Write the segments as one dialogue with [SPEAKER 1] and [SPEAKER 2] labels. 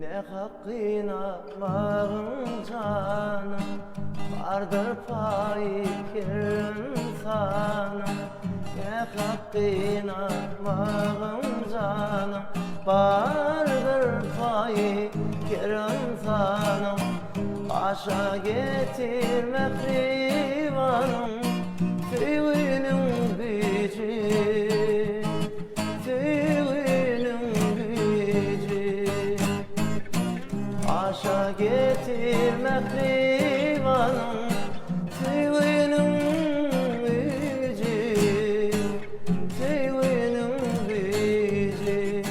[SPEAKER 1] Ne hakkına bağın canım, vardır payı insanım. Ne hakkına bağın canım, vardır payı insanım. Aşa getirmek rivanım, tüyünün gücü, tüyünün gücü. Aşa getirmek rivanım, tüyünün gücü, tüyünün gücü.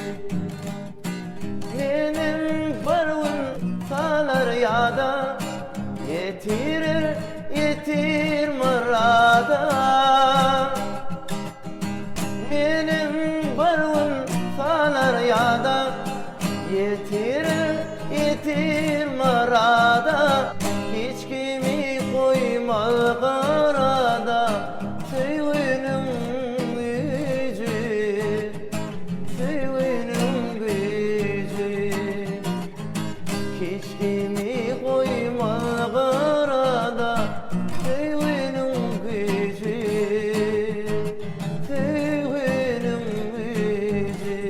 [SPEAKER 1] Benim varlığım salar yada, yetirir, yetir murada. Benim varlığım salar yada, yetirir, yetir murada. Hiç kimi koymaz karada, tüyünün gücü, tüyünün gücü. Hiç kimi koymaz karada, tüyünün gücü, tüyünün gücü.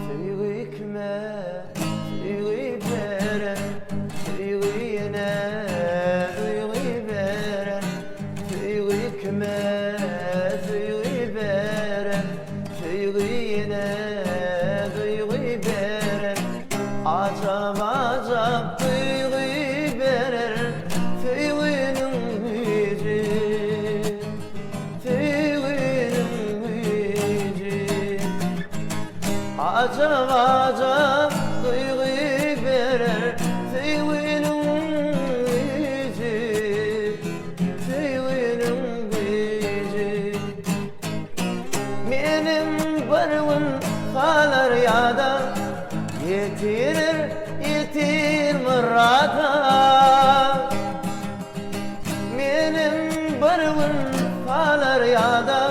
[SPEAKER 1] Tüyü hikmet, tüyü beren, tüyü yine, tüyü beren. Tüyü hikmet, tüyü beren, tüyü yine, tüyü beren. Acab acab tüyü berer, tüyünün gücü, tüyünün gücü. Acab acab tüyü berer, tüyünün gücü, tüyünün gücü. Benim varlığım kalar yada, yetirir, yetir murada. Benim varlığım kalar yada,